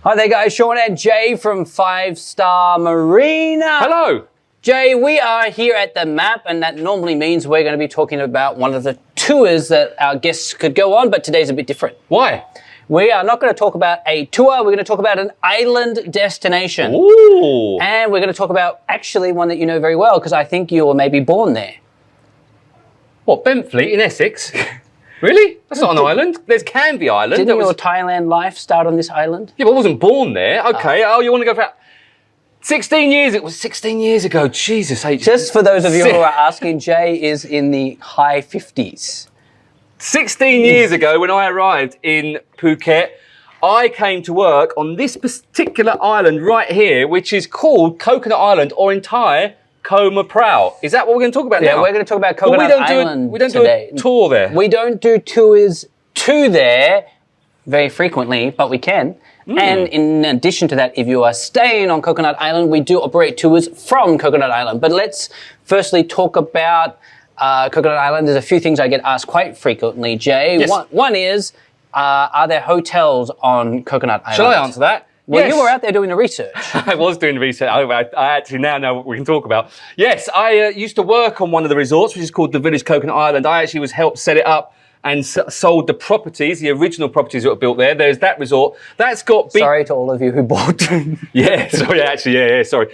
Hi there guys, Shaun and Jay from 5-Star Marine. Hello. Jay, we are here at the map, and that normally means we're going to be talking about one of the tours that our guests could go on, but today's a bit different. Why? We are not going to talk about a tour, we're going to talk about an island destination. Ooh. And we're going to talk about actually one that you know very well, because I think you were maybe born there. What, Benfleet in Essex? Really? That's not an island. There's Canvey Island. Didn't your Thailand life start on this island? Yeah, but I wasn't born there. Okay. Oh, you want to go for 16 years? It was 16 years ago. Jesus. Just for those of you who are asking, Jay is in the high 50s. 16 years ago, when I arrived in Phuket, I came to work on this particular island right here, which is called Coconut Island, or in Thai, Koma Prao. Is that what we're going to talk about now? Yeah, we're going to talk about Coconut Island we don't today. do a tour there. We don't do tours to there very frequently, but we can. And in addition to that, if you are staying on Coconut Island, we do operate tours from Coconut Island. But let's firstly talk about Coconut Island. There's a few things I get asked quite frequently, Jay. Yes. One is, are there hotels on Coconut Island? Shall I answer that? Well, yes. you were out there doing the research. I was doing the research. I actually now know what we can talk about. Yes, I used to work on one of the resorts, which is called the Village Coconut Island. I actually helped set it up and sold the properties, the original properties that were built there. There's that resort. That's got... Sorry to all of you who bought. Yeah, sorry, actually, yeah, sorry.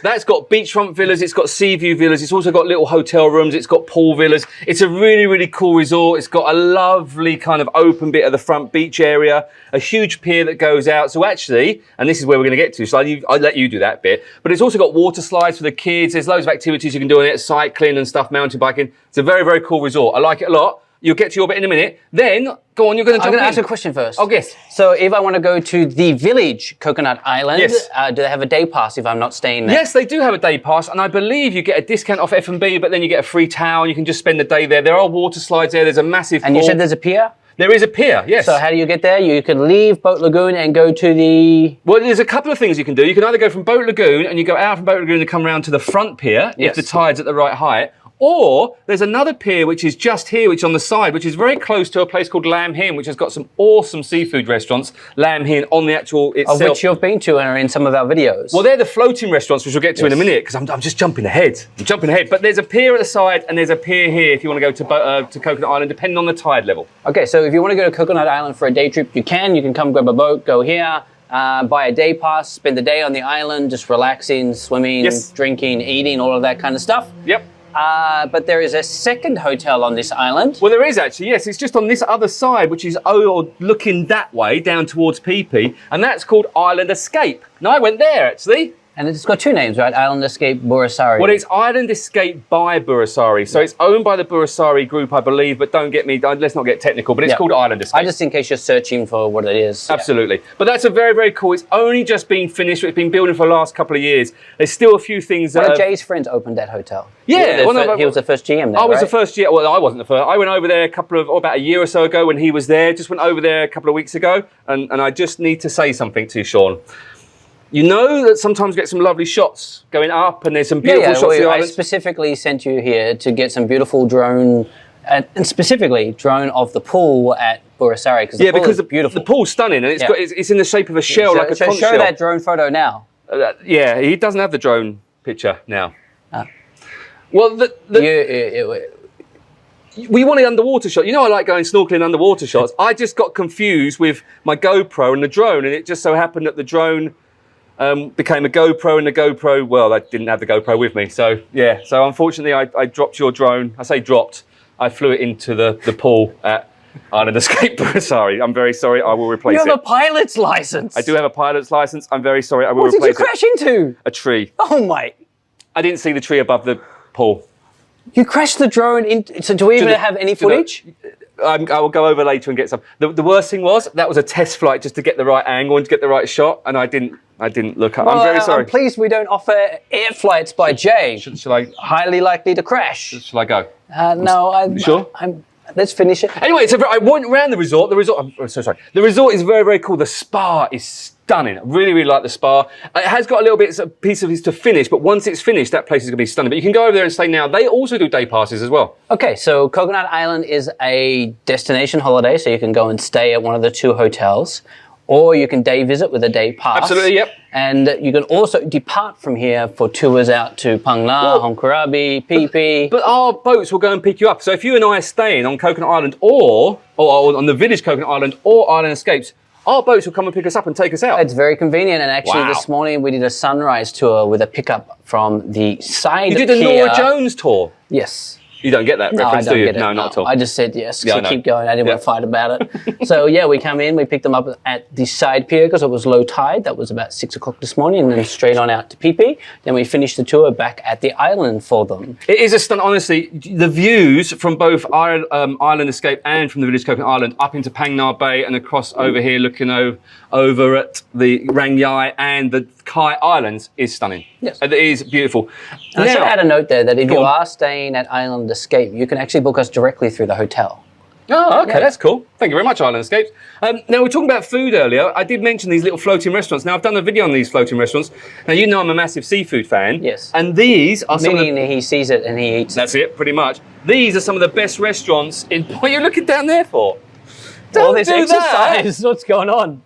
That's got beachfront villas, it's got sea view villas, it's also got little hotel rooms, it's got pool villas. It's a really, really cool resort. It's got a lovely kind of open bit of the front beach area, a huge pier that goes out. So actually, and this is where we're going to get to, so I'll let you do that bit, but it's also got water slides for the kids. There's loads of activities you can do on it, cycling and stuff, mountain biking. It's a very, very cool resort. I like it a lot. You'll get to your bit in a minute. Then, go on, you're going to jump in. I'm going to ask a question first. Oh, yes. So if I want to go to the Village Coconut Island, Yes. Do they have a day pass if I'm not staying there? Yes, they do have a day pass, and I believe you get a discount off F&B, but then you get a free towel, and you can just spend the day there. There are water slides there. There's a massive And pool. you said there's a pier? There is a pier, yes. So how do you get there? You can leave Boat Lagoon and go to the... Well, there's a couple of things you can do. You can either go from Boat Lagoon, and you go out from Boat Lagoon and come around to the front pier, Yes. if the tide's at the right height. Or there's another pier which is just here, which is on the side, which is very close to a place called Lam Hin, which has got some awesome seafood restaurants. Lam Hin on the actual itself. Of which you've been to and are in some of our videos. Well, they're the floating restaurants, which we'll get to in a minute, because I'm just jumping ahead. I'm jumping ahead. But there's a pier at the side, and there's a pier here if you want to go to Coconut Island, depending on the tide level. Okay, so if you want to go to Coconut Island for a day trip, you can. You can come grab a boat, go here, buy a day pass, spend the day on the island, just relaxing, swimming, Yes. drinking, eating, all of that kind of stuff. Yep. But there is a second hotel on this island. Well, there is actually, yes. It's just on this other side, which is looking that way, down towards Phi Phi, and that's called Island Escape. Now, I went there, actually. And it's got two names, right? Island Escape Burasari. Well, it's Island Escape by Burasari. So it's owned by the Burasari group, I believe, but don't get me, let's not get technical, but it's called Island Escape. Just in case you're searching for what it is. Absolutely. But that's a very, very cool. It's only just been finished. It's been building for the last couple of years. There's still a few things that... One of Jay's friends opened that hotel. Yeah. He was the first GM there, I was right? the first year. Well, I wasn't the first. I went over there about a year or so ago when he was there. Just went over there a couple of weeks ago. And I just need to say something to you, Sean. You know that sometimes we get some lovely shots going up, and there's some beautiful shots of the I island. specifically sent you here to get some beautiful drone, and specifically drone of the pool at Burasari, because the pool is beautiful. The pool's stunning, and it's in the shape of a shell, like a conch shell. Show that drone photo now. Yeah, he doesn't have the drone picture now. Well, we wanted underwater shot. You know, I like going snorkeling underwater shots. I just got confused with my GoPro and the drone, and it just so happened that the drone became a GoPro, and the GoPro, well, I didn't have the GoPro with me. So, yeah. So, unfortunately, I dropped your drone. I say dropped. I flew it into the pool at Island Escape Burasari. I'm very sorry. I will replace it. You have a pilot's license. I do have a pilot's license. I'm very sorry. I will replace it. What did you crash into? A tree. Oh, my. I didn't see the tree above the pool. You crashed the drone into... So do we even have any footage? I will go over later and get some. The worst thing was, that was a test flight just to get the right angle and to get the right shot, and I didn't look up. Well, I'm very sorry. I'm pleased we don't offer air flights by Jay. Shall I? Highly likely to crash. Shall I go? No, I'm sure. Let's finish it. Anyway, I went around the resort. I'm so sorry. The resort is very, very cool. The spa is stunning. I really, really like the spa. It has got a little bit of piece of it to finish, but once it's finished, that place is going to be stunning. But you can go over there and stay now. They also do day passes as well. Okay, so Coconut Island is a destination holiday, so you can go and stay at one of the two hotels. or you can day visit with a day pass. Absolutely, yep. And you can also depart from here for tours out to Phang Nga, Hong Karabi, Phi Phi. But our boats will go and pick you up. So if you and I are staying on Coconut Island or on the village Coconut Island or Island Escapes, our boats will come and pick us up and take us out. It's very convenient. And actually this morning we did a sunrise tour with a pickup from the side You did a Norah Jones tour? Yes. You don't get that reference, do you? No, not at all. I just said yes. Yeah, So keep going. I didn't want to fight about it. So yeah, we come in, we picked them up at the side pier because it was low tide. That was about 6 o'clock this morning, and then straight on out to Phi Phi. Then we finished the tour back at the island for them. It is a stunt, honestly. The views from both Island Escape and from the village Coconut Island up into Phang Nga Bay and across over here, looking over at the Rang Yai and the Kai Islands is stunning. Yes. It is beautiful. And I should add a note there that if you are staying at Island Escape, you can actually book us directly through the hotel. Oh, okay, that's cool. Thank you very much, Island Escapes. Now, we were talking about food earlier. I did mention these little floating restaurants. Now, I've done a video on these floating restaurants. Now, you know I'm a massive seafood fan. Yes. And these are some Meaning he sees it and he eats it. That's it, pretty much. These are some of the best restaurants in... What are you looking down there for? All this exercise. What's going on?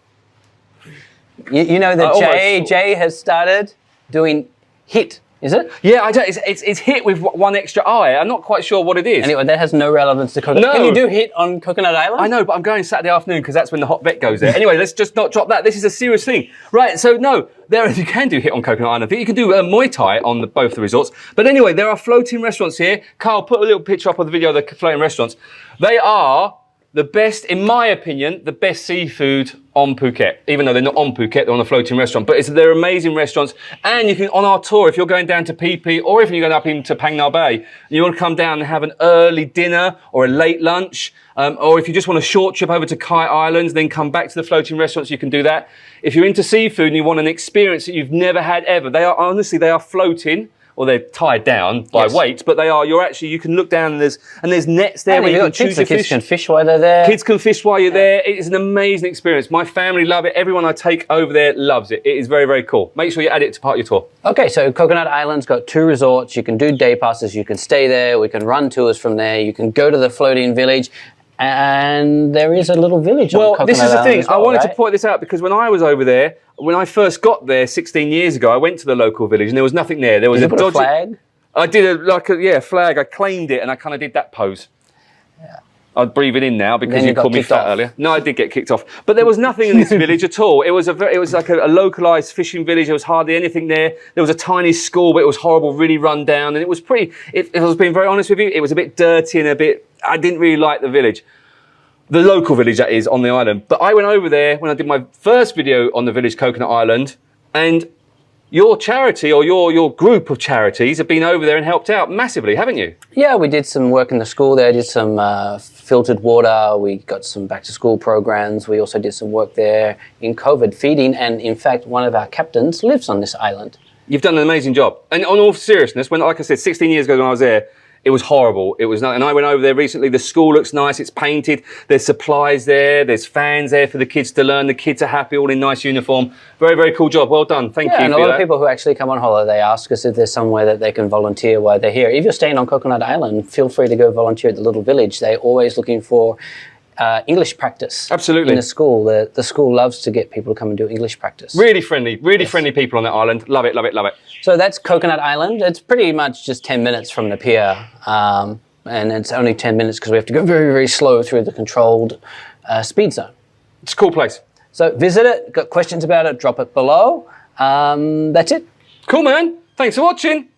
You know that Jay has started doing HIIT, is it? Yeah, it's HIIT with one extra eye. I'm not quite sure what it is. Anyway, that has no relevance to Coconut. No. Can you do HIIT on Coconut Island? I know, but I'm going Saturday afternoon because that's when the hot vet goes there. Anyway, let's just not drop that. This is a serious thing. Right, so no, you can do HIIT on Coconut Island. You can do Muay Thai on both the resorts. But anyway, there are floating restaurants here. Carl, put a little picture up of the video of the floating restaurants. They are the best, in my opinion, the best seafood on Phuket. Even though they're not on Phuket, they're on a floating restaurant. But they're amazing restaurants. And you can, on our tour, if you're going down to Phi Phi, or if you're going up into Phang Nga Bay, and you want to come down and have an early dinner or a late lunch, or if you just want a short trip over to Kai Islands, then come back to the floating restaurants, you can do that. If you're into seafood and you want an experience that you've never had ever, they are floating. Or they're tied down by weight, but you can look down and there's nets there where you can choose your fish. Kids can fish while they're there. Kids can fish while you're there. It is an amazing experience. My family love it. Everyone I take over there loves it. It is very, very cool. Make sure you add it to part of your tour. Okay, so Coconut Island's got 2 resorts. You can do day passes. You can stay there. We can run tours from there. You can go to the floating village. And there is a little village on Coconut Island. Well, this is the thing. I wanted to point this out because when I was over there, when I first got there 16 years ago, I went to the local village and there was nothing there. There was a flag? I did a flag. I claimed it and I kind of did that pose. Yeah. I'd breathe it in now because you called me fat earlier. No, I did get kicked off. But there was nothing in this village at all. It was like a localised fishing village. There was hardly anything there. There was a tiny school, but it was horrible, really run down. And it was if I was being very honest with you, it was a bit dirty and I didn't really like the village. The local village, that is, on the island. But I went over there when I did my first video on the village Coconut Island, and your charity or your group of charities have been over there and helped out massively, haven't you? Yeah, we did some work in the school there, did some filtered water, we got some back to school programs, we also did some work there in COVID feeding, and in fact, one of our captains lives on this island. You've done an amazing job. And on all seriousness, like I said, 16 years ago when I was there, it was horrible. It was not, and I went over there recently. The school looks nice. It's painted. There's supplies there. There's fans there for the kids to learn. The kids are happy, all in nice uniform. Very, very cool job. Well done. Thank you. And a lot of people who actually come on holiday ask us if there's somewhere that they can volunteer while they're here. If you're staying on Coconut Island, feel free to go volunteer at the little village. They're always looking for English practice. Absolutely. In the school. The school loves to get people to come and do English practice. Really friendly people on that island. Love it, love it, love it. So that's Coconut Island. It's pretty much just 10 minutes from the pier. And it's only 10 minutes because we have to go very, very slow through the controlled speed zone. It's a cool place. So visit it. Got questions about it, drop it below. That's it. Cool, man. Thanks for watching.